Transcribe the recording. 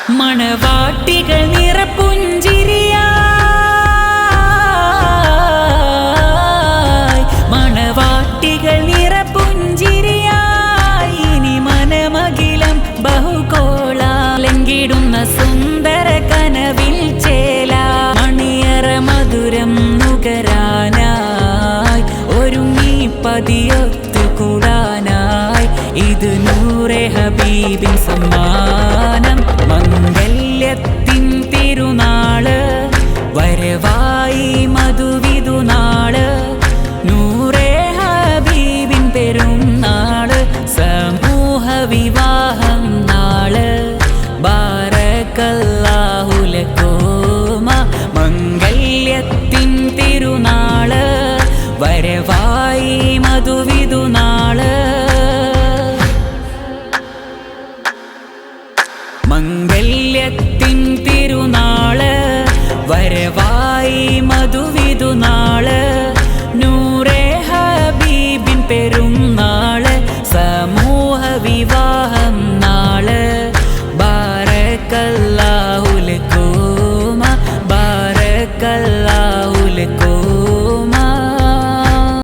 മണവാട്ടികൾ നിറപുഞ്ചിരിയായി, മണവാട്ടികൾ നിറപുഞ്ചിരിയായി. ഇനി മനമകിലം ബഹുകോളാലെങ്കിടുന്ന സുന്ദര കനവിൽ ചേല. മണിയറ മധുരം നുകരാനായി ഒരുങ്ങി പതിയൊത്തുകൂടാനായി. ഇത് നൂറെ ഹബീബിൻ സമ്മാനം. മംഗല്യത്തിൻ തിരുനാള് വരവായി മധുവിധുനാള്. നൂറെ ഹബീബിൻ പെരുന്നാള് സമൂഹ വിവാഹം നാള്. ബാറകല്ലാഹു ലകുമ മംഗല്യത്തിൻ തിരുനാള് വരവായി മധുവിധുനാള്. മംഗല്യത്തിൻ തിരുനാള് വരവായി